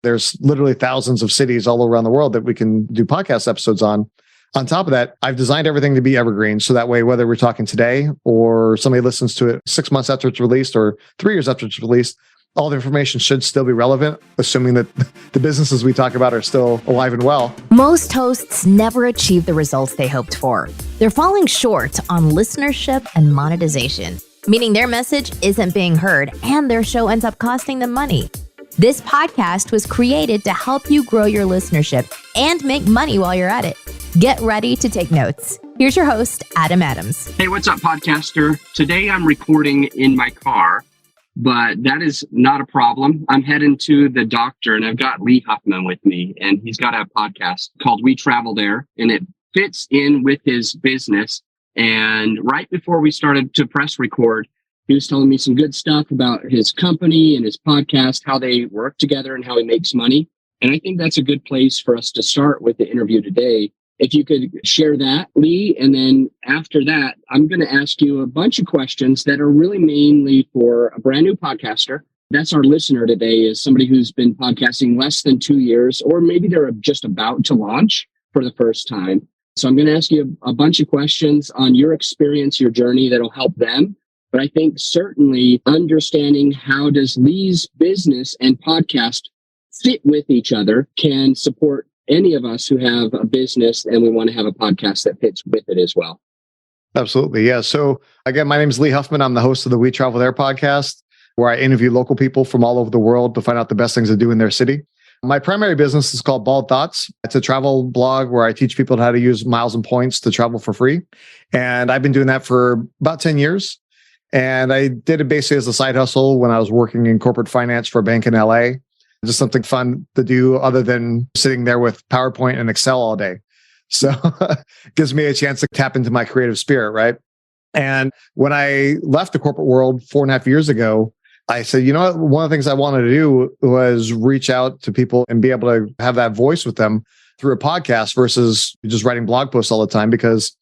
There's literally thousands of cities all around the world that we can do podcast episodes on. On top of that, I've designed everything to be evergreen. So that way, whether we're talking today or somebody listens to it 6 months after it's released or 3 years after it's released, all the information should still be relevant, assuming that the businesses we talk about are still alive and well. Most hosts never achieve the results they hoped for. They're falling short on listenership and monetization, meaning their message isn't being heard and their show ends up costing them money. This podcast was created to help you grow your listenership and make money while you're at it. Get ready to take notes. Here's your host, Adam Adams. Hey, what's up, podcaster? Today I'm recording in my car, but that is not a problem. I'm heading to the doctor, and I've got Lee Huffman with me, and he's got a podcast called We Travel There, and it fits in with his business. And right before we started to press record, he was telling me some good stuff about his company and his podcast, how they work together and how he makes money. And I think that's a good place for us to start with the interview today. If you could share that, Lee, and then after that, I'm going to ask you a bunch of questions that are really mainly for a brand new podcaster. That's our listener today, is somebody who's been podcasting less than 2 years, or maybe they're just about to launch for the first time. So I'm going to ask you a bunch of questions on your experience, your journey that'll help them. But I think certainly understanding how does Lee's business and podcast fit with each other can support any of us who have a business and we want to have a podcast that fits with it as well. Absolutely. Yeah. So again, my name is Lee Huffman. I'm the host of the We Travel There podcast, where I interview local people from all over the world to find out the best things to do in their city. My primary business is called Bald Thoughts. It's a travel blog where I teach people how to use miles and points to travel for free. And I've been doing that for about 10 years. And I did it basically as a side hustle when I was working in corporate finance for a bank in LA. Just something fun to do other than sitting there with PowerPoint and Excel all day. So it gives me a chance to tap into my creative spirit, right? And when I left the corporate world 4.5 years ago, I said, you know what? One of the things I wanted to do was reach out to people and be able to have that voice with them through a podcast versus just writing blog posts all the time. Because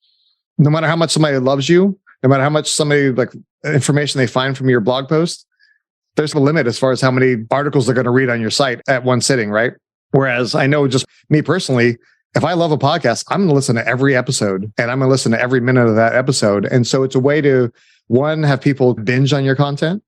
no matter how much somebody loves you, no matter how much somebody like information they find from your blog post, there's a limit as far as how many articles they're going to read on your site at one sitting, right? Whereas I know just me personally, if I love a podcast, I'm going to listen to every episode and I'm going to listen to every minute of that episode. And so it's a way to, one, have people binge on your content.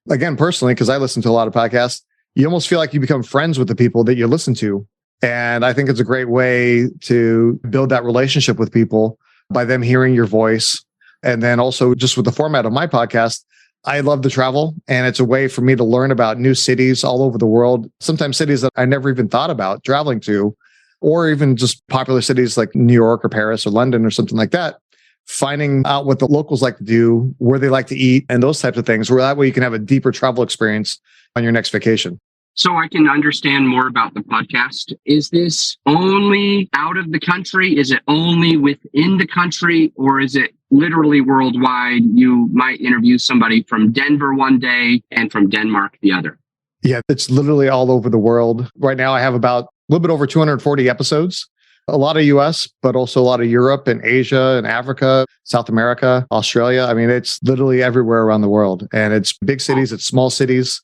Again, personally, because I listen to a lot of podcasts, you almost feel like you become friends with the people that you listen to. And I think it's a great way to build that relationship with people by them hearing your voice. And then also just with the format of my podcast, I love to travel, and it's a way for me to learn about new cities all over the world, sometimes cities that I never even thought about traveling to, or even just popular cities like New York or Paris or London or something like that, finding out what the locals like to do, where they like to eat, and those types of things, where that way you can have a deeper travel experience on your next vacation. So I can understand more about the podcast. Is this only out of the country? Is it only within the country? Or is it literally worldwide? You might interview somebody from Denver one day and from Denmark the other. Yeah, it's literally all over the world. Right now I have about a little bit over 240 episodes. A lot of US, but also a lot of Europe and Asia and Africa, South America, Australia. I mean, it's literally everywhere around the world. And it's big cities, it's small cities.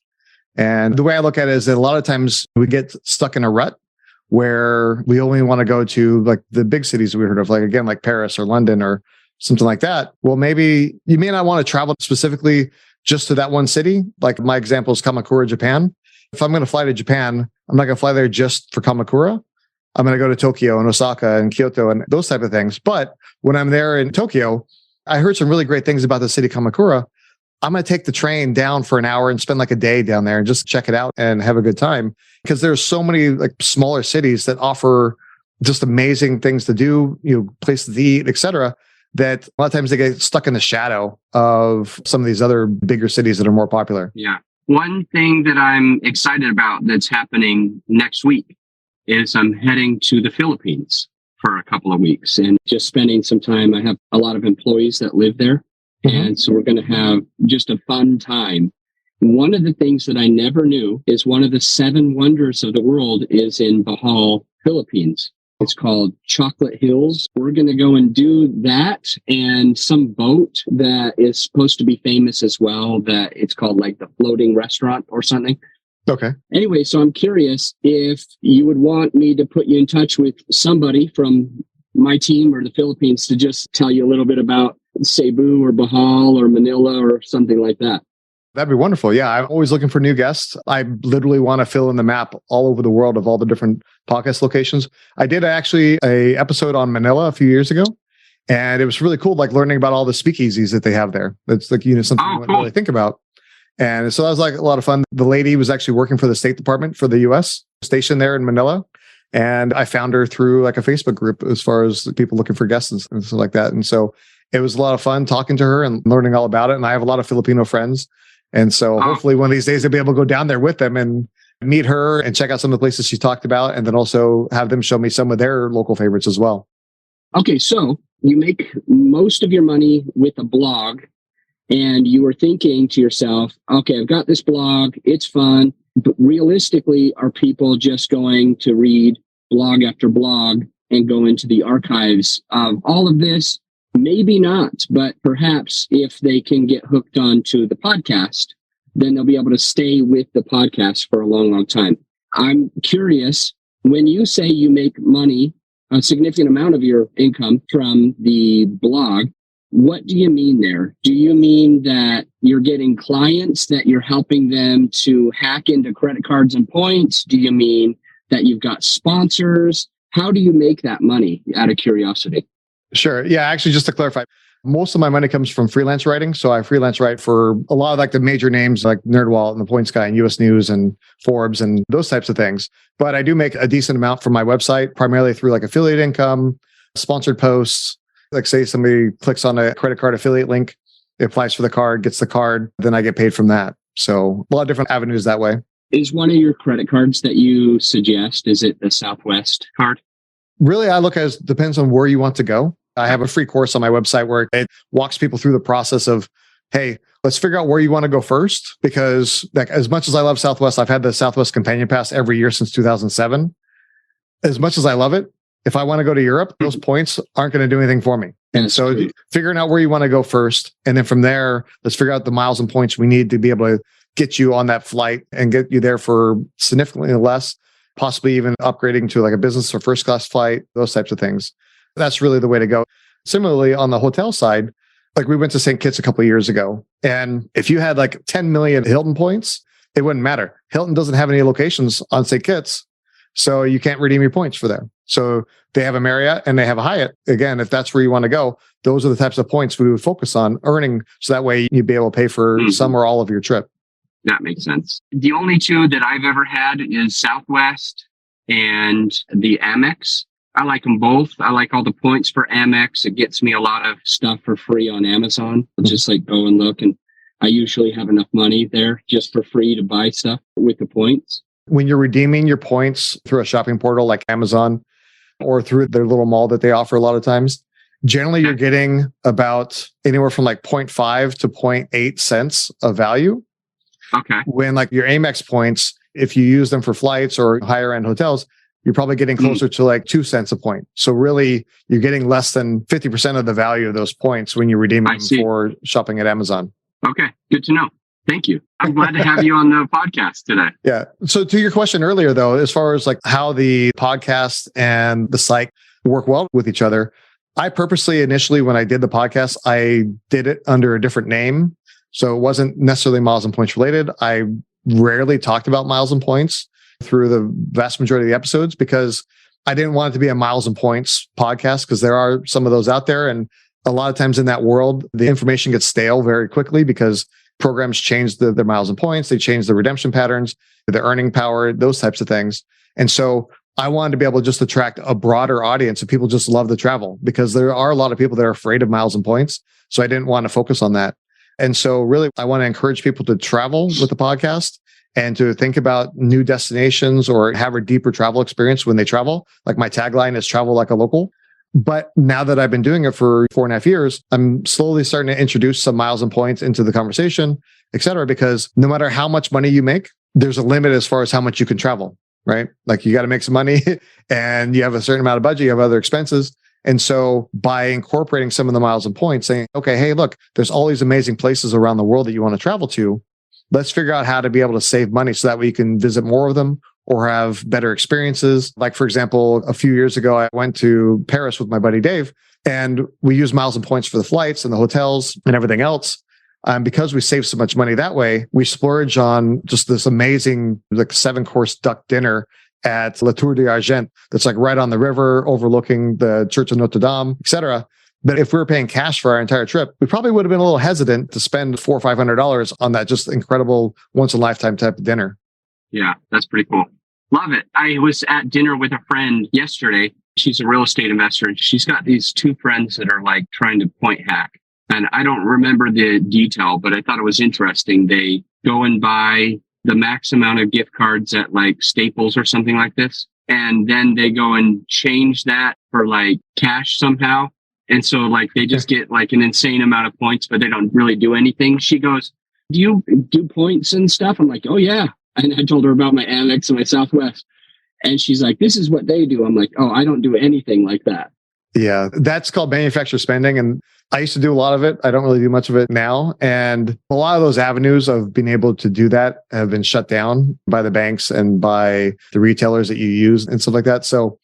And the way I look at it is that a lot of times we get stuck in a rut where we only want to go to like the big cities we heard of, like again, like Paris or London or something like that. Well, maybe you may not want to travel specifically just to that one city. Like my example is Kamakura, Japan. If I'm going to fly to Japan, I'm not going to fly there just for Kamakura. I'm going to go to Tokyo and Osaka and Kyoto and those type of things. But when I'm there in Tokyo, I heard some really great things about the city Kamakura. I'm going to take the train down for an hour and spend like a day down there and just check it out and have a good time. Because there's so many like smaller cities that offer just amazing things to do, you know, places to eat, etc. That a lot of times they get stuck in the shadow of some of these other bigger cities that are more popular. Yeah. One thing that I'm excited about that's happening next week is I'm heading to the Philippines for a couple of weeks and just spending some time. I have a lot of employees that live there. And so we're going to have just a fun time. One of the things that I never knew is one of the 7 wonders of the world is in Bohol, Philippines. It's called Chocolate Hills. We're going to go and do that and some boat that is supposed to be famous as well, that it's called like the floating restaurant or something. Okay. Anyway, so I'm curious if you would want me to put you in touch with somebody from my team or the Philippines to just tell you a little bit about Cebu or Bohol or Manila or something like that. That'd be wonderful. Yeah, I'm always looking for new guests. I literally want to fill in the map all over the world of all the different podcast locations. I did actually a episode on Manila a few years ago, and it was really cool, like learning about all the speakeasies that they have there. It's like, something you wouldn't really think about. And so that was like a lot of fun. The lady was actually working for the State Department for the US, stationed there in Manila. And I found her through like a Facebook group as far as people looking for guests and stuff like that. And so it was a lot of fun talking to her and learning all about it. And I have a lot of Filipino friends. And so hopefully one of these days I'll be able to go down there with them and meet her and check out some of the places she talked about. And then also have them show me some of their local favorites as well. Okay, so you make most of your money with a blog. And you were thinking to yourself, okay, I've got this blog, it's fun, but realistically, are people just going to read blog after blog and go into the archives of all of this? Maybe not, but perhaps if they can get hooked onto the podcast, then they'll be able to stay with the podcast for a long, long time. I'm curious, when you say you make money, a significant amount of your income from the blog, what do you mean there? Do you mean that you're getting clients, that you're helping them to hack into credit cards and points? Do you mean that you've got sponsors? How do you make that money, out of curiosity? Sure. Yeah, actually, just to clarify, most of my money comes from freelance writing. So I freelance write for a lot of like the major names like NerdWallet and The Points Guy and US News and Forbes and those types of things. But I do make a decent amount from my website, primarily through like affiliate income, sponsored posts. Like say somebody clicks on a credit card affiliate link, it applies for the card, gets the card, then I get paid from that. So a lot of different avenues that way. Is one of your credit cards that you suggest, is it the Southwest card? Really, I look as depends on where you want to go. I have a free course on my website where it walks people through the process of, hey, let's figure out where you want to go first. Because like as much as I love Southwest, I've had the Southwest Companion Pass every year since 2007. As much as I love it, if I want to go to Europe, those points aren't going to do anything for me. And so figuring out where you want to go first. And then from there, let's figure out the miles and points we need to be able to get you on that flight and get you there for significantly less, possibly even upgrading to like a business or first class flight, those types of things. That's really the way to go. Similarly, on the hotel side, like we went to St. Kitts a couple of years ago. And if you had like 10 million Hilton points, it wouldn't matter. Hilton doesn't have any locations on St. Kitts, so you can't redeem your points for there. So they have a Marriott and they have a Hyatt. Again, if that's where you want to go, those are the types of points we would focus on earning. So that way you'd be able to pay for some or all of your trip. That makes sense. The only two that I've ever had is Southwest and the Amex. I like them both. I like all the points for Amex. It gets me a lot of stuff for free on Amazon. I'll just like go and look, and I usually have enough money there just for free to buy stuff with the points. When you're redeeming your points through a shopping portal like Amazon or through their little mall that they offer a lot of times, generally you're getting about anywhere from like 0.5 to 0.8 cents of value. Okay. When like your Amex points, if you use them for flights or higher end hotels, you're probably getting closer to like 2 cents a point. So really you're getting less than 50% of the value of those points when you're redeeming them for shopping at Amazon. Okay. Good to know. Thank you. I'm glad to have you on the podcast today. Yeah. So to your question earlier, though, as far as like how the podcast and the site work well with each other, I purposely initially, when I did the podcast, I did it under a different name. So it wasn't necessarily miles and points related. I rarely talked about miles and points through the vast majority of the episodes because I didn't want it to be a miles and points podcast because there are some of those out there. And a lot of times in that world, the information gets stale very quickly because programs change their miles and points. They change the redemption patterns, the earning power, those types of things. And so I wanted to be able to just attract a broader audience of people just love to travel because there are a lot of people that are afraid of miles and points. So I didn't want to focus on that. And so really, I want to encourage people to travel with the podcast and to think about new destinations or have a deeper travel experience when they travel. Like my tagline is travel like a local. But now that I've been doing it for 4.5 years, I'm slowly starting to introduce some miles and points into the conversation, et cetera, because no matter how much money you make, there's a limit as far as how much you can travel, right? Like you got to make some money and you have a certain amount of budget, you have other expenses. And so by incorporating some of the miles and points, saying, okay, hey, look, there's all these amazing places around the world that you want to travel to. let's figure out how to be able to save money so that we can visit more of them or have better experiences. Like, for example, a few years ago, I went to Paris with my buddy Dave, and we used miles and points for the flights and the hotels and everything else. Because we save so much money that way, we splurge on just this amazing, like 7-course duck dinner at La Tour d'Argent that's like right on the river overlooking the Church of Notre Dame, etc. But if we were paying cash for our entire trip, we probably would have been a little hesitant to spend $400 or $500 on that just incredible once in a lifetime type of dinner. Yeah, that's pretty cool. Love it. I was at dinner with a friend yesterday. She's a real estate investor, and she's got these 2 friends that are like trying to point hack. And I don't remember the detail, but I thought it was interesting. They go and buy the max amount of gift cards at like Staples or something like this. And then they go and change that for like cash somehow. And so like they just get like an insane amount of points, but they don't really do anything. She goes, "Do you do points and stuff?" I'm like, "Oh yeah." And I told her about my Amex and my Southwest. And she's like, "This is what they do." I'm like, "Oh, I don't do anything like that." Yeah, that's called manufacturer spending. And I used to do a lot of it. I don't really do much of it now. And a lot of those avenues of being able to do that have been shut down by the banks and by the retailers that you use and stuff like that. So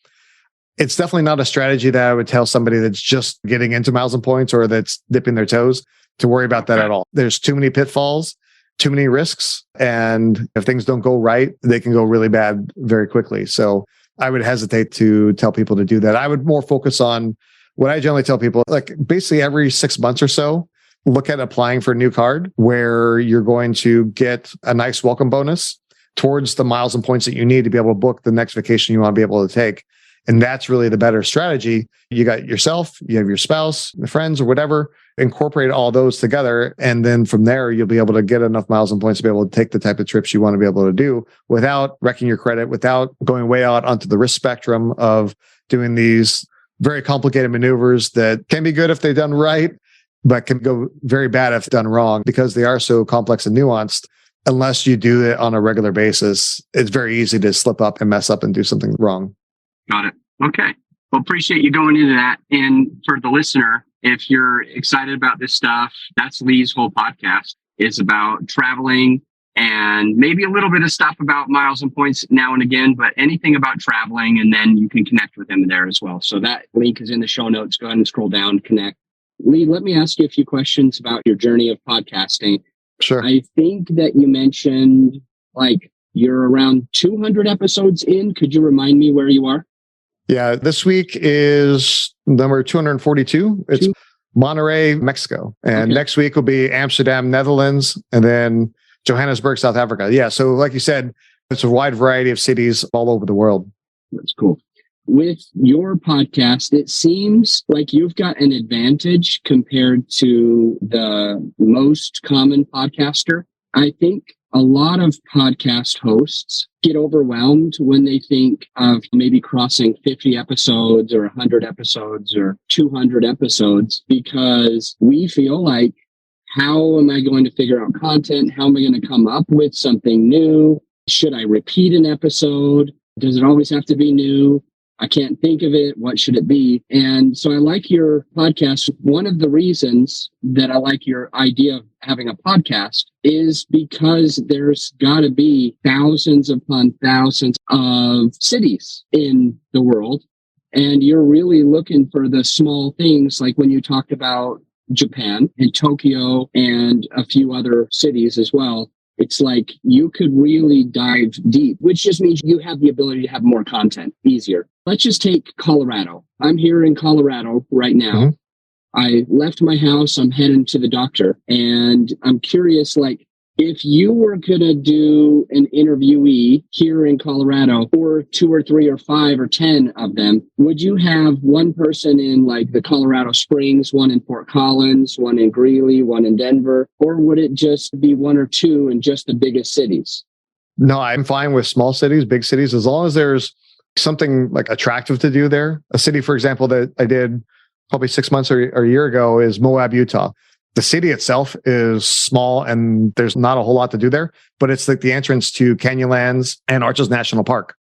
it's definitely not a strategy that I would tell somebody that's just getting into miles and points or that's dipping their toes to worry about that at all. There's too many pitfalls, too many risks. And if things don't go right, they can go really bad very quickly. So I would hesitate to tell people to do that. I would more focus on what I generally tell people, like basically every 6 months or so, look at applying for a new card where you're going to get a nice welcome bonus towards the miles and points that you need to be able to book the next vacation you want to be able to take. And that's really the better strategy. You got yourself, you have your spouse, your friends, or whatever, incorporate all those together. And then from there, you'll be able to get enough miles and points to be able to take the type of trips you want to be able to do without wrecking your credit, without going way out onto the risk spectrum of doing these very complicated maneuvers that can be good if they're done right, but can go very bad if done wrong because they are so complex and nuanced. Unless you do it on a regular basis, it's very easy to slip up and mess up and do something wrong. Got it. Okay. Well, appreciate you going into that. And for the listener, if you're excited about this stuff, that's Lee's whole podcast is about traveling and maybe a little bit of stuff about miles and points now and again, but anything about traveling. And then you can connect with him there as well. So that link is in the show notes. Go ahead and scroll down, connect. Lee, let me ask you a few questions about your journey of podcasting. Sure. I think that you mentioned like you're around 200 episodes in. Could you remind me where you are? Yeah, this week is number 242. It's Monterrey, Mexico. And next week will be Amsterdam, Netherlands, and then Johannesburg, South Africa. Yeah, so like you said, it's a wide variety of cities all over the world. That's cool. With your podcast, it seems like you've got an advantage compared to the most common podcaster. I think a lot of podcast hosts get overwhelmed when they think of maybe crossing 50 episodes or 100 episodes or 200 episodes because we feel like, how am I going to figure out content? How am I going to come up with something new? Should I repeat an episode? Does it always have to be new? I can't think of it. What should it be? And so I like your podcast. One of the reasons that I like your idea of having a podcast is because there's got to be thousands upon thousands of cities in the world. And you're really looking for the small things, like when you talked about Japan and Tokyo and a few other cities as well. It's like you could really dive deep, which just means you have the ability to have more content easier. Let's just take Colorado. I'm here in Colorado right now. Mm-hmm. I left my house. I'm heading to the doctor. And I'm curious, like, if you were going to do an interviewee here in Colorado, or 2 or 3 or 5 or 10 of them, would you have one person in like the Colorado Springs, one in Fort Collins, one in Greeley, one in Denver, or would it just be 1 or 2 in just the biggest cities? No, I'm fine with small cities, big cities, as long as there's something like attractive to do there. A city, for example, that I did probably 6 months or a year ago is Moab, Utah. The city itself is small and there's not a whole lot to do there, but it's like the entrance to Canyonlands and Arches National Park.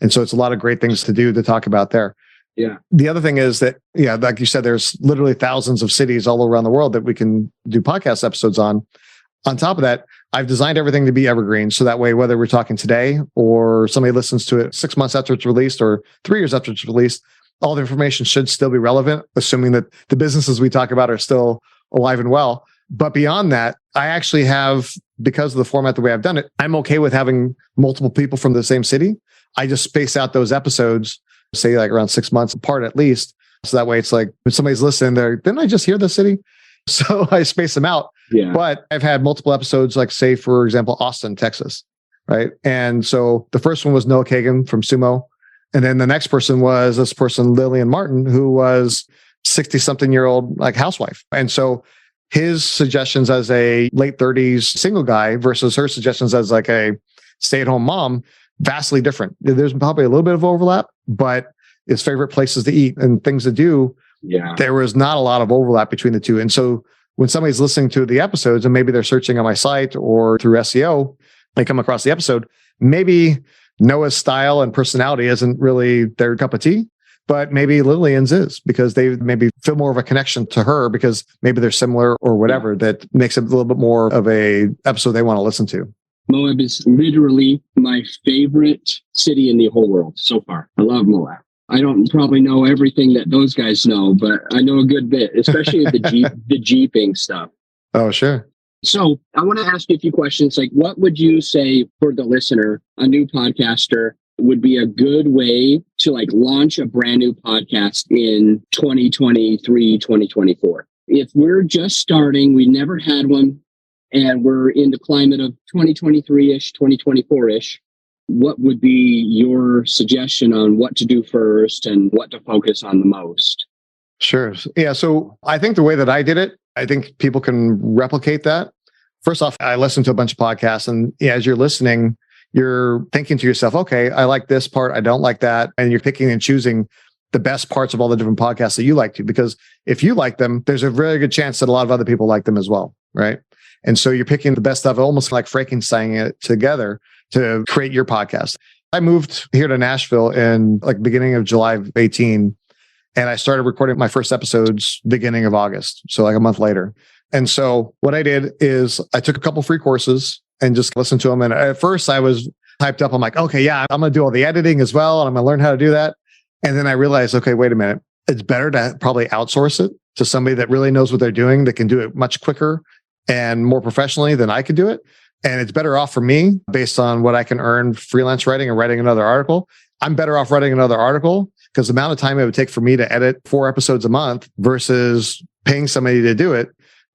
And so it's a lot of great things to do to talk about there. Yeah. The other thing is that, yeah, like you said, there's literally thousands of cities all around the world that we can do podcast episodes on. On top of that, I've designed everything to be evergreen. So that way, whether we're talking today or somebody listens to it 6 months after it's released or 3 years after it's released, all the information should still be relevant, assuming that the businesses we talk about are still alive and well. But beyond that, I actually have, because of the format, the way I've done it, I'm okay with having multiple people from the same city. I just space out those episodes, say like around 6 months apart at least. So that way it's like, when somebody's listening, didn't I just hear the city? So I space them out. Yeah. But I've had multiple episodes, like say, for example, Austin, Texas, right? And so the first one was Noah Kagan from Sumo. And then the next person was this person, Lillian Martin, who was 60-something-year-old like housewife. And so his suggestions as a late 30s single guy versus her suggestions as like a stay-at-home mom, vastly different. There's probably a little bit of overlap, but his favorite places to eat and things to do, there was not a lot of overlap between the two. And so when somebody's listening to the episodes and maybe they're searching on my site or through SEO, they come across the episode, maybe Noah's style and personality isn't really their cup of tea, but maybe Lillian's is, because they maybe feel more of a connection to her because maybe they're similar or whatever, that makes it a little bit more of a episode they want to listen to. Moab is literally my favorite city in the whole world so far. I love Moab. I don't probably know everything that those guys know, but I know a good bit, especially the Jeeping stuff. Oh, sure. So I want to ask you a few questions. Like, what would you say for the listener, a new podcaster, would be a good way to like launch a brand new podcast in 2023, 2024? If we're just starting, we never had one, and we're in the climate of 2023-ish, 2024-ish, what would be your suggestion on what to do first and what to focus on the most? Sure. Yeah. So I think the way that I did it, I think people can replicate that. First off, I listened to a bunch of podcasts, and as you're listening, you're thinking to yourself, okay, I like this part, I don't like that. And you're picking and choosing the best parts of all the different podcasts that you like to, because if you like them, there's a very good chance that a lot of other people like them as well. Right. And so you're picking the best stuff, almost like Frankensteining it together to create your podcast. I moved here to Nashville in like beginning of July of 18, and I started recording my first episodes beginning of August. So like a month later. And so what I did is I took a couple free courses and just listened to them. And at first I was hyped up. I'm like, okay, yeah, I'm going to do all the editing as well, and I'm going to learn how to do that. And then I realized, okay, wait a minute. It's better to probably outsource it to somebody that really knows what they're doing, that can do it much quicker and more professionally than I could do it. And it's better off for me based on what I can earn freelance writing and writing another article. I'm better off writing another article because the amount of time it would take for me to edit 4 episodes a month versus paying somebody to do it,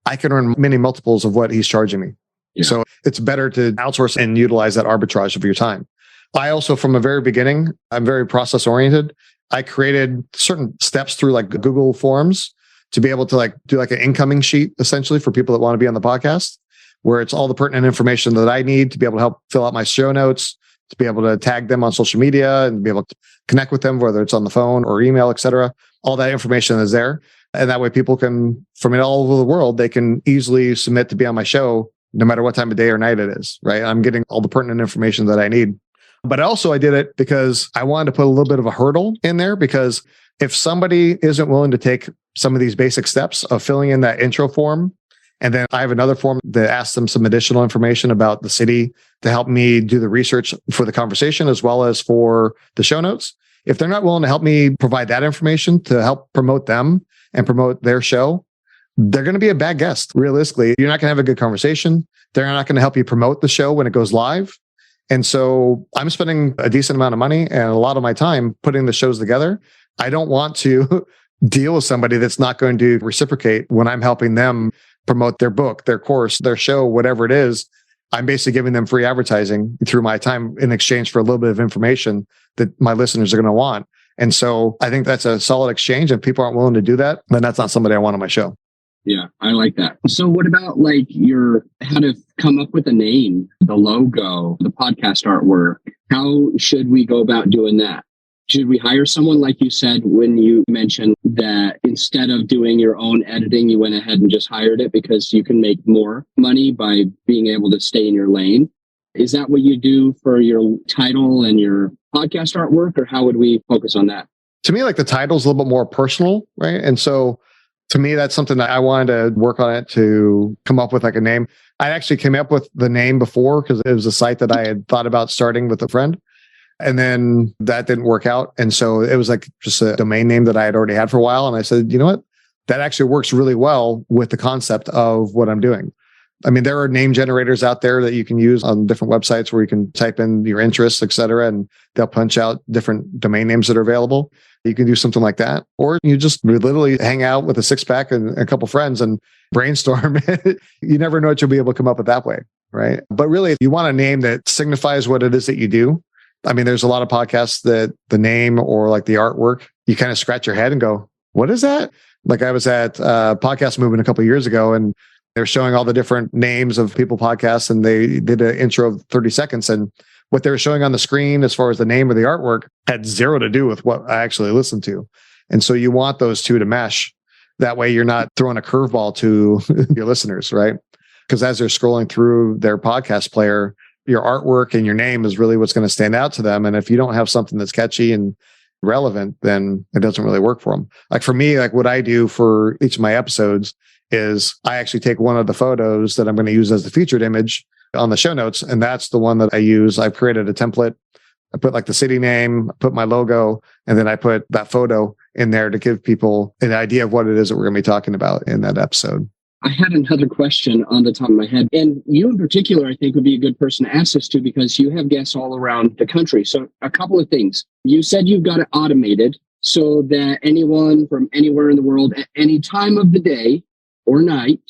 I can earn many multiples of what he's charging me. Yeah. So it's better to outsource and utilize that arbitrage of your time. I also, from the very beginning, I'm very process oriented. I created certain steps through like Google Forms to be able to like do like an incoming sheet essentially for people that want to be on the podcast, where it's all the pertinent information that I need to be able to help fill out my show notes, to be able to tag them on social media and be able to connect with them, whether it's on the phone or email, etc. All that information is there. And that way people can, from all over the world, they can easily submit to be on my show, no matter what time of day or night it is, right? I'm getting all the pertinent information that I need. But also I did it because I wanted to put a little bit of a hurdle in there, because if somebody isn't willing to take some of these basic steps of filling in that intro form, and then I have another form that asks them some additional information about the city to help me do the research for the conversation as well as for the show notes. If they're not willing to help me provide that information to help promote them and promote their show, they're going to be a bad guest. Realistically, you're not going to have a good conversation. They're not going to help you promote the show when it goes live. And so I'm spending a decent amount of money and a lot of my time putting the shows together. I don't want to deal with somebody that's not going to reciprocate when I'm helping them promote their book, their course, their show, whatever it is. I'm basically giving them free advertising through my time in exchange for a little bit of information that my listeners are going to want. And so I think that's a solid exchange. If people aren't willing to do that, then that's not somebody I want on my show. Yeah, I like that. So what about like how to come up with a name, the logo, the podcast artwork? How should we go about doing that? Should we hire someone, like you said, when you mentioned that instead of doing your own editing, you went ahead and just hired it because you can make more money by being able to stay in your lane? Is that what you do for your title and your podcast artwork, or how would we focus on that? To me, like the title is a little bit more personal, right? And so To me, that's something that I wanted to work on it to come up with like a name. I actually came up with the name before because it was a site that I had thought about starting with a friend. And then that didn't work out. And so it was like just a domain name that I had already had for a while. And I said, you know what? That actually works really well with the concept of what I'm doing. I mean, there are name generators out there that you can use on different websites where you can type in your interests, et cetera, and they'll punch out different domain names that are available. You can do something like that. Or you just literally hang out with a six pack and a couple friends and brainstorm. You never know what you'll be able to come up with that way, right? But really, if you want a name that signifies what it is that you do, I mean, there's a lot of podcasts that the name or like the artwork, you kind of scratch your head and go, what is that? Like I was at Podcast Movement a couple of years ago, and they're showing all the different names of people podcasts, and they did an intro of 30 seconds. And what they were showing on the screen as far as the name of the artwork had zero to do with what I actually listened to. And so you want those two to mesh. That way you're not throwing a curveball to your listeners, right? Because as they're scrolling through their podcast player, your artwork and your name is really what's going to stand out to them. And if you don't have something that's catchy and relevant, then it doesn't really work for them. Like for me, like what I do for each of my episodes is I actually take one of the photos that I'm going to use as the featured image on the show notes. And that's the one that I use. I've created a template. I put like the city name, put my logo, and then I put that photo in there to give people an idea of what it is that we're going to be talking about in that episode. I had another question on the top of my head. And you in particular, I think, would be a good person to ask this to because you have guests all around the country. So a couple of things. You said you've got it automated so that anyone from anywhere in the world at any time of the day or night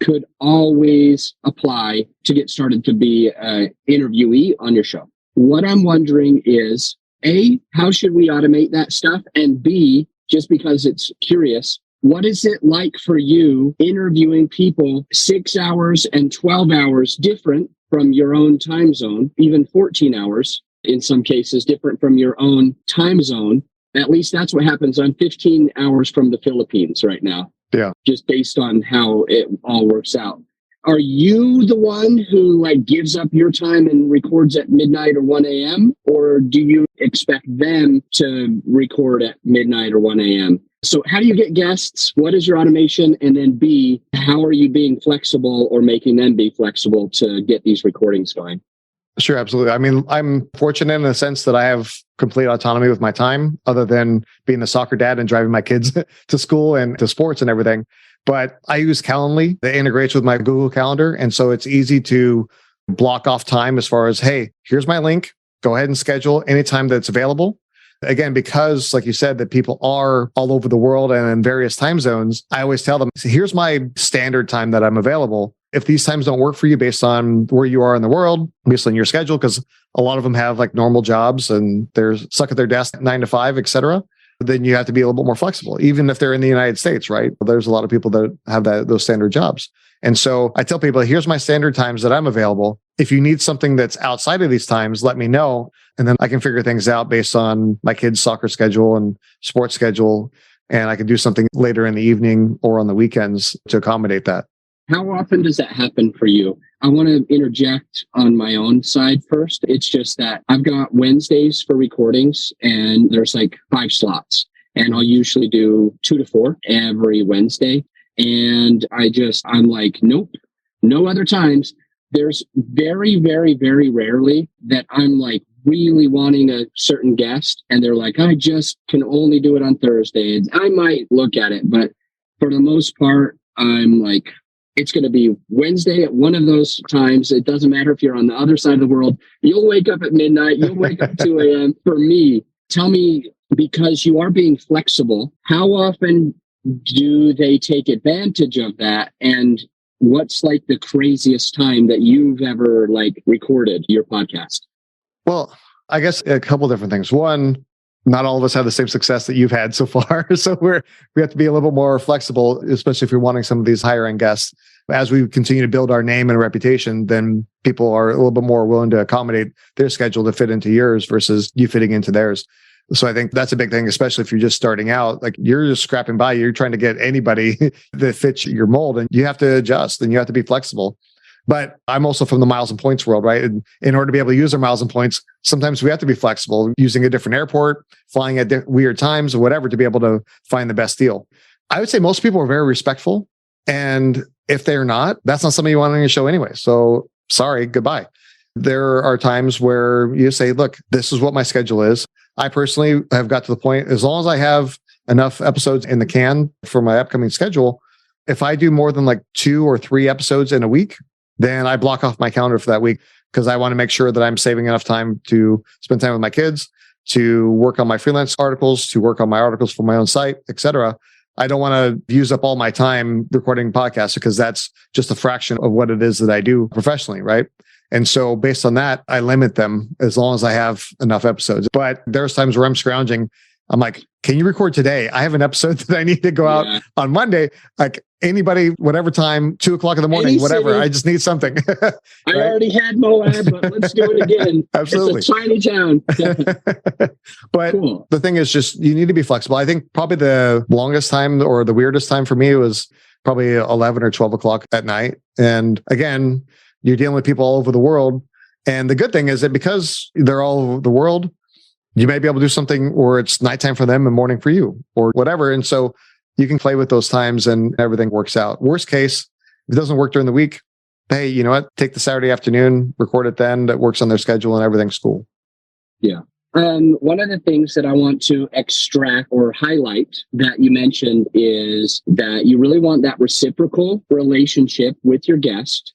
could always apply to get started to be an interviewee on your show. What I'm wondering is, A, how should we automate that stuff? And B, just because it's curious, what is it like for you interviewing people 6 hours and 12 hours different from your own time zone, even 14 hours in some cases different from your own time zone? At least that's what happens. I'm 15 hours from the Philippines right now. Yeah. Just based on how it all works out. Are you the one who like gives up your time and records at midnight or 1 a.m.? Or do you expect them to record at midnight or 1 a.m.? So how do you get guests? What is your automation? And then B, how are you being flexible or making them be flexible to get these recordings going? Sure, absolutely. I mean, I'm fortunate in the sense that I have complete autonomy with my time, other than being a soccer dad and driving my kids to school and to sports and everything. But I use Calendly that integrates with my Google Calendar. And so it's easy to block off time as far as, hey, here's my link. Go ahead and schedule anytime that's available. Again, because like you said, that people are all over the world and in various time zones, I always tell them, here's my standard time that I'm available. If these times don't work for you based on where you are in the world, based on your schedule, because a lot of them have like normal jobs and they're stuck at their desk 9 to 5, et cetera, then you have to be a little bit more flexible, even if they're in the United States, right? There's a lot of people that have those standard jobs. And so I tell people, here's my standard times that I'm available. If you need something that's outside of these times, let me know. And then I can figure things out based on my kids' soccer schedule and sports schedule. And I can do something later in the evening or on the weekends to accommodate that. How often does that happen for you? I want to interject on my own side first. It's just that I've got Wednesdays for recordings and there's like 5 slots. And I'll usually do 2 to 4 every Wednesday. And I'm like, nope, no other times. There's very, very, very rarely that I'm like really wanting a certain guest. And they're like, I just can only do it on Thursday. And I might look at it, but for the most part, I'm like, it's going to be Wednesday at one of those times. It doesn't matter if you're on the other side of the world. You'll wake up at midnight. You'll wake up 2 a.m. For me, tell me, because you are being flexible, how often do they take advantage of that? And what's like the craziest time that you've ever like recorded your podcast? Well, I guess a couple different things. One, not all of us have the same success that you've had so far. So we have to be a little bit more flexible, especially if you're wanting some of these higher end guests. As we continue to build our name and reputation, then people are a little bit more willing to accommodate their schedule to fit into yours versus you fitting into theirs. So I think that's a big thing, especially if you're just starting out, like you're just scrapping by, you're trying to get anybody that fits your mold, and you have to adjust and you have to be flexible. But I'm also from the miles and points world, right? And in order to be able to use our miles and points, sometimes we have to be flexible, using a different airport, flying at weird times or whatever to be able to find the best deal. I would say most people are very respectful. And if they're not, that's not something you want on your show anyway. So sorry, goodbye. There are times where you say, look, this is what my schedule is. I personally have got to the point, as long as I have enough episodes in the can for my upcoming schedule, if I do more than like 2 or 3 episodes in a week, then I block off my calendar for that week because I want to make sure that I'm saving enough time to spend time with my kids, to work on my freelance articles, to work on my articles for my own site, etc. I don't want to use up all my time recording podcasts because that's just a fraction of what it is that I do professionally, right? And so based on that, I limit them as long as I have enough episodes. But there's times where I'm scrounging. I'm like, can you record today? I have an episode that I need to go out on Monday. Like anybody, whatever time, 2:00 in the morning, Any whatever. city. I just need something. I already had Moab, but let's do it again. Absolutely. It's a tiny town. But Cool. the thing is just, you need to be flexible. I think probably the longest time or the weirdest time for me was probably 11 or 12 o'clock at night. And again, you're dealing with people all over the world. And the good thing is that because they're all over the world, you may be able to do something where it's nighttime for them and morning for you or whatever. And so you can play with those times and everything works out. Worst case, if it doesn't work during the week, hey, you know what? Take the Saturday afternoon, record it then. That works on their schedule and everything's cool. Yeah. One of the things that I want to extract or highlight that you mentioned is that you really want that reciprocal relationship with your guest,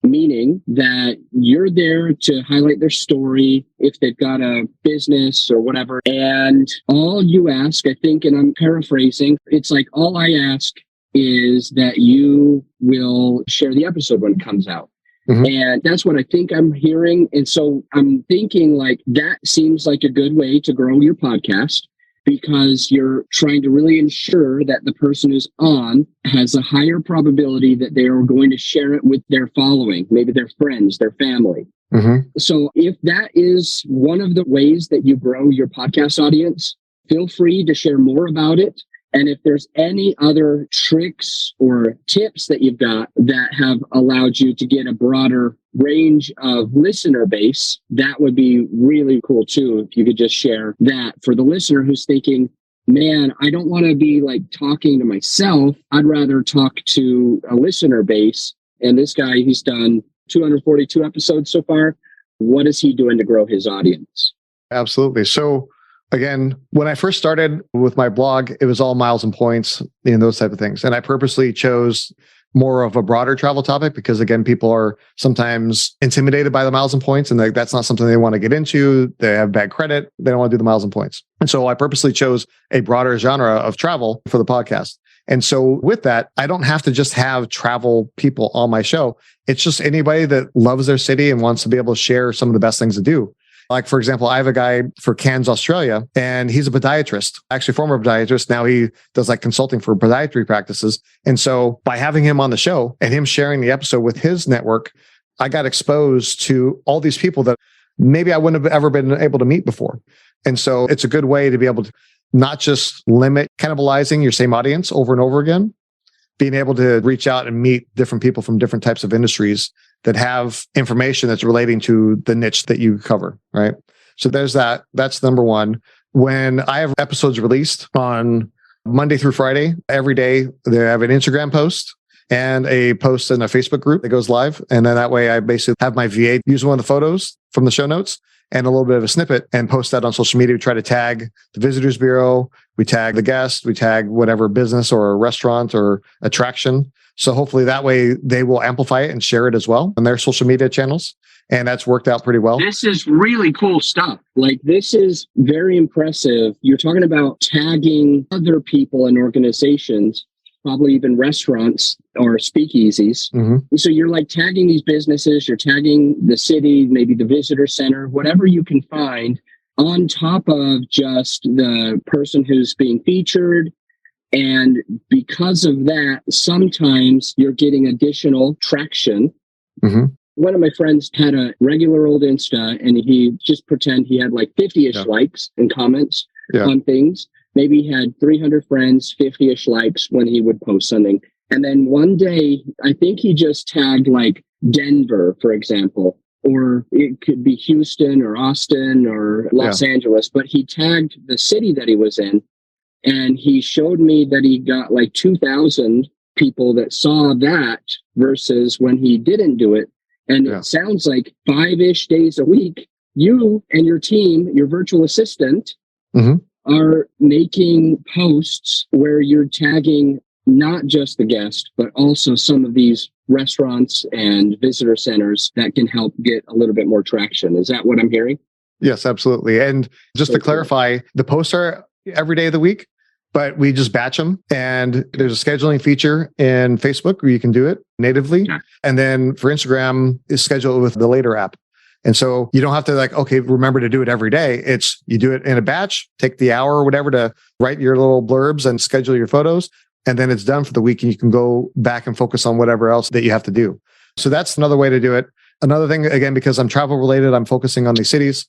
meaning that you're there to highlight their story if they've got a business or whatever. And all you ask, I think, and I'm paraphrasing, it's like all I ask is that you will share the episode when it comes out. Mm-hmm. And that's what I think I'm hearing. And so I'm thinking like that seems like a good way to grow your podcast, because you're trying to really ensure that the person who's on has a higher probability that they are going to share it with their following, maybe their friends, their family. Mm-hmm. So if that is one of the ways that you grow your podcast audience, feel free to share more about it. And if there's any other tricks or tips that you've got that have allowed you to get a broader range of listener base, that would be really cool too. If you could just share that for the listener who's thinking, man, I don't want to be like talking to myself. I'd rather talk to a listener base. And this guy, he's done 242 episodes so far. What is he doing to grow his audience? Absolutely. So again, when I first started with my blog, it was all miles and points and those type of things. And I purposely chose more of a broader travel topic because, again, people are sometimes intimidated by the miles and points, and that's not something they want to get into. They have bad credit. They don't want to do the miles and points. And so I purposely chose a broader genre of travel for the podcast. And so with that, I don't have to just have travel people on my show. It's just anybody that loves their city and wants to be able to share some of the best things to do. Like, for example, I have a guy for Cairns, Australia, and he's a podiatrist, actually former podiatrist. Now he does like consulting for podiatry practices. And so by having him on the show and him sharing the episode with his network, I got exposed to all these people that maybe I wouldn't have ever been able to meet before. And so it's a good way to be able to not just limit cannibalizing your same audience over and over again, being able to reach out and meet different people from different types of industries that have information that's relating to the niche that you cover, right? So there's that. That's number one. When I have episodes released on Monday through Friday, every day they have an Instagram post and a post in a Facebook group that goes live. And then that way I basically have my VA use one of the photos from the show notes and a little bit of a snippet and post that on social media. We try to tag the Visitors Bureau. We tag the guest. We tag whatever business or restaurant or attraction. So hopefully that way they will amplify it and share it as well on their social media channels. And that's worked out pretty well. This is really cool stuff. Like, this is very impressive. You're talking about tagging other people and organizations, probably even restaurants or speakeasies. Mm-hmm. So you're like tagging these businesses, you're tagging the city, maybe the visitor center, whatever you can find on top of just the person who's being featured. And because of that, sometimes you're getting additional traction. Mm-hmm. One of my friends had a regular old Insta, and he just pretend he had like 50-ish likes and comments on things. Maybe he had 300 friends, 50-ish likes when he would post something. And then one day, I think he just tagged like Denver, for example, or it could be Houston or Austin or Los Angeles, but he tagged the city that he was in. And he showed me that he got like 2,000 people that saw that versus when he didn't do it. And it sounds like 5-ish days a week, you and your team, your virtual assistant, are making posts where you're tagging not just the guest, but also some of these restaurants and visitor centers that can help get a little bit more traction. Is that what I'm hearing? Yes, absolutely. And just to clarify, the posts are every day of the week, but we just batch them. And there's a scheduling feature in Facebook where you can do it natively. Yeah. And then for Instagram, is scheduled with the Later app. And so you don't have to remember to do it every day. It's you do it in a batch, take the hour or whatever to write your little blurbs and schedule your photos. And then it's done for the week and you can go back and focus on whatever else that you have to do. So that's another way to do it. Another thing, again, because I'm travel related, I'm focusing on these cities.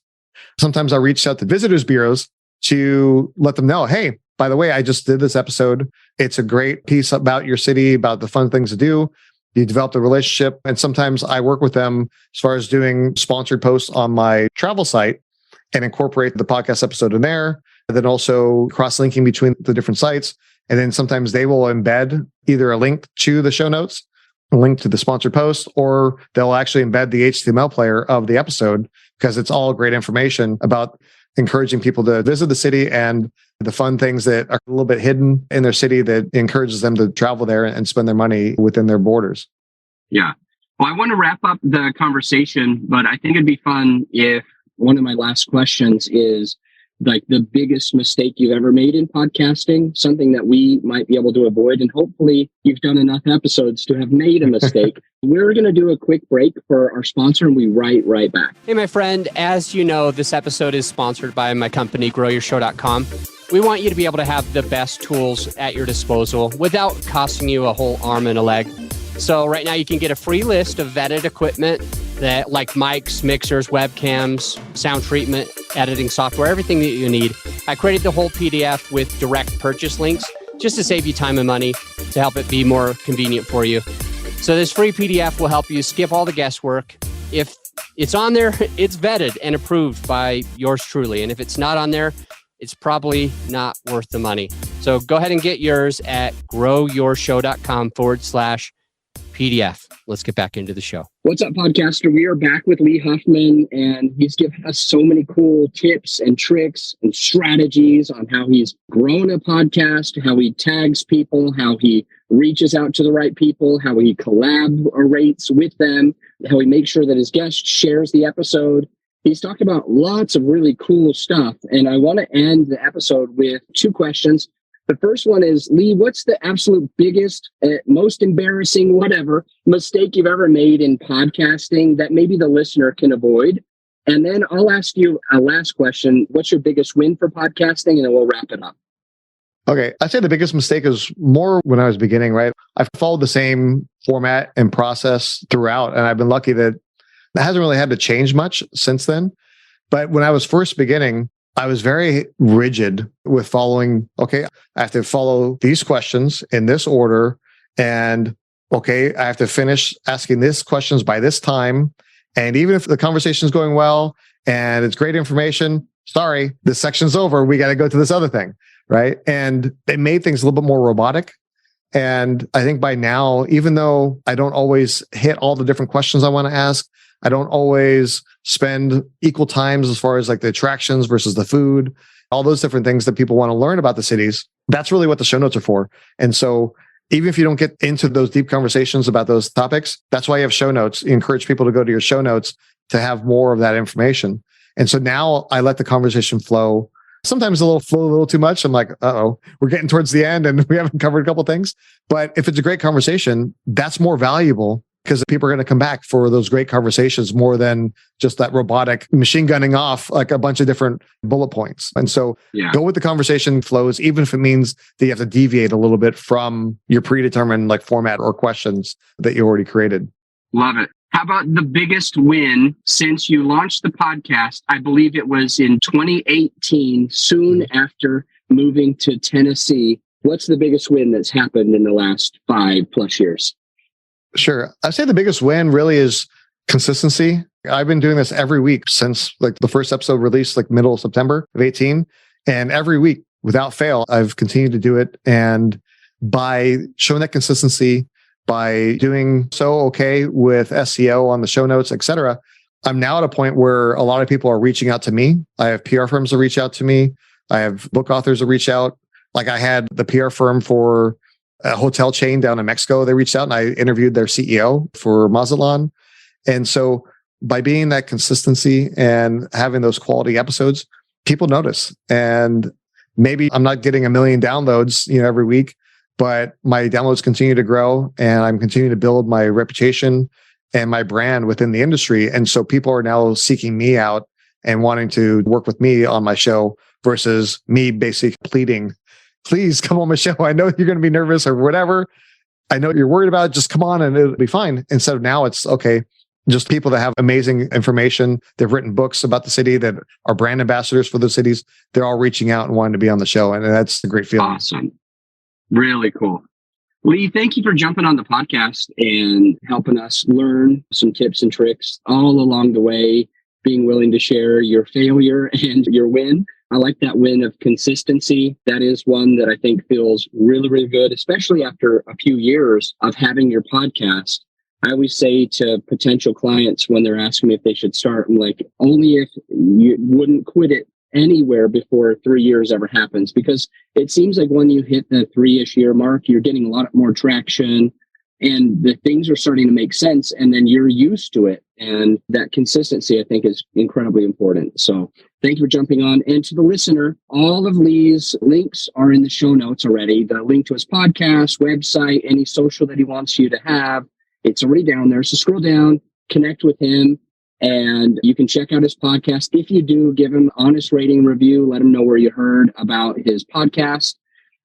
Sometimes I reach out to visitors bureaus to let them know, hey, by the way, I just did this episode. It's a great piece about your city, about the fun things to do. You developed a relationship. And sometimes I work with them as far as doing sponsored posts on my travel site and incorporate the podcast episode in there. And then also cross-linking between the different sites. And then sometimes they will embed either a link to the show notes, a link to the sponsored post, or they'll actually embed the HTML player of the episode because it's all great information about encouraging people to visit the city and the fun things that are a little bit hidden in their city that encourages them to travel there and spend their money within their borders. Yeah. Well, I want to wrap up the conversation, but I think it'd be fun if one of my last questions is like the biggest mistake you've ever made in podcasting, something that we might be able to avoid. And hopefully you've done enough episodes to have made a mistake. We're going to do a quick break for our sponsor and we right back. Hey, my friend, as you know, this episode is sponsored by my company, GrowYourShow.com. We want you to be able to have the best tools at your disposal without costing you a whole arm and a leg. So right now you can get a free list of vetted equipment that like mics, mixers, webcams, sound treatment, editing software, everything that you need. I created the whole PDF with direct purchase links just to save you time and money to help it be more convenient for you. So this free PDF will help you skip all the guesswork. If it's on there, it's vetted and approved by yours truly. And if it's not on there, it's probably not worth the money. So go ahead and get yours at growyourshow.com/PDF. Let's get back into the show. What's up, podcaster? We are back with Lee Huffman, and he's given us so many cool tips and tricks and strategies on how he's grown a podcast, how he tags people, how he reaches out to the right people, how he collaborates with them, how he makes sure that his guest shares the episode. He's talked about lots of really cool stuff, and I want to end the episode with 2 questions. The first one is, Lee, what's the absolute biggest, most embarrassing, whatever, mistake you've ever made in podcasting that maybe the listener can avoid? And then I'll ask you a last question. What's your biggest win for podcasting? And then we'll wrap it up. Okay. I'd say the biggest mistake is more when I was beginning, right? I've followed the same format and process throughout, and I've been lucky that it hasn't really had to change much since then. But when I was first beginning, I was very rigid with following, okay, I have to follow these questions in this order. And okay, I have to finish asking these questions by this time. And even if the conversation is going well and it's great information, sorry, this section's over. We got to go to this other thing, right? And it made things a little bit more robotic. And I think by now, even though I don't always hit all the different questions I want to ask, I don't always spend equal times as far as like the attractions versus the food, all those different things that people want to learn about the cities. That's really what the show notes are for. And so even if you don't get into those deep conversations about those topics, that's why you have show notes. You encourage people to go to your show notes to have more of that information. And so now I let the conversation flow. Sometimes flow a little too much. I'm like, we're getting towards the end and we haven't covered a couple things. But if it's a great conversation, that's more valuable because people are going to come back for those great conversations more than just that robotic machine gunning off like a bunch of different bullet points. And so go with the conversation flows, even if it means that you have to deviate a little bit from your predetermined like format or questions that you already created. Love it. How about the biggest win since you launched the podcast? I believe it was in 2018, soon after moving to Tennessee. What's the biggest win that's happened in the last 5+ years? Sure. I'd say the biggest win really is consistency. I've been doing this every week since like the first episode released like middle of September of 18. And every week without fail, I've continued to do it. And by showing that consistency, by doing so okay with SEO on the show notes, et cetera, I'm now at a point where a lot of people are reaching out to me. I have PR firms that reach out to me. I have book authors that reach out. Like I had the PR firm for a hotel chain down in Mexico. They reached out and I interviewed their CEO for Mazatlan. And so by being that consistency and having those quality episodes, people notice. And maybe I'm not getting 1 million downloads, every week, but my downloads continue to grow and I'm continuing to build my reputation and my brand within the industry. And so people are now seeking me out and wanting to work with me on my show versus me basically pleading, please come on my show. I know you're going to be nervous or whatever. I know you're worried about it. Just come on and it'll be fine. Instead of now it's okay. Just people that have amazing information. They've written books about the city that are brand ambassadors for those cities. They're all reaching out and wanting to be on the show. And that's a great feeling. Awesome. Really cool. Lee, thank you for jumping on the podcast and helping us learn some tips and tricks all along the way, being willing to share your failure and your win. I like that win of consistency. That is one that I think feels really, really good, especially after a few years of having your podcast. I always say to potential clients when they're asking me if they should start, I'm like, only if you wouldn't quit it anywhere before 3 years ever happens, because it seems like when you hit the 3-ish year mark, you're getting a lot more traction and the things are starting to make sense and then you're used to it. And that consistency, I think, is incredibly important. So thank you for jumping on. And to the listener, all of Lee's links are in the show notes already. The link to his podcast, website, any social that he wants you to have, it's already down there. So scroll down, connect with him. And you can check out his podcast. If you do, give him an honest rating review. Let him know where you heard about his podcast.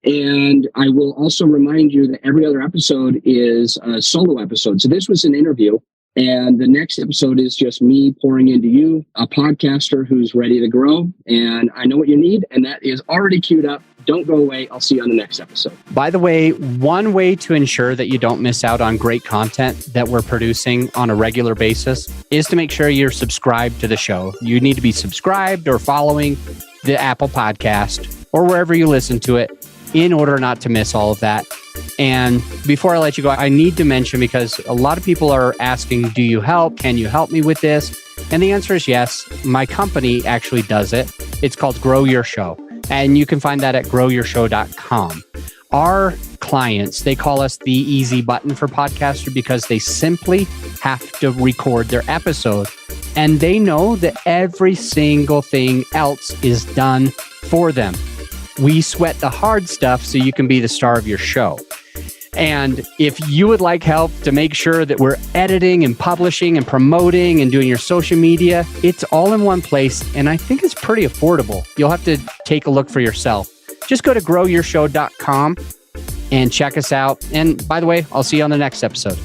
And I will also remind you that every other episode is a solo episode. So this was an interview. And the next episode is just me pouring into you, a podcaster who's ready to grow. And I know what you need. And that is already queued up. Don't go away. I'll see you on the next episode. By the way, one way to ensure that you don't miss out on great content that we're producing on a regular basis is to make sure you're subscribed to the show. You need to be subscribed or following the Apple Podcast or wherever you listen to it in order not to miss all of that. And before I let you go, I need to mention, because a lot of people are asking, do you help? Can you help me with this? And the answer is yes. My company actually does it. It's called Grow Your Show. And you can find that at growyourshow.com. Our clients, they call us the easy button for podcaster because they simply have to record their episode. And they know that every single thing else is done for them. We sweat the hard stuff so you can be the star of your show. And if you would like help to make sure that we're editing and publishing and promoting and doing your social media, it's all in one place. And I think it's pretty affordable. You'll have to take a look for yourself. Just go to growyourshow.com and check us out. And by the way, I'll see you on the next episode.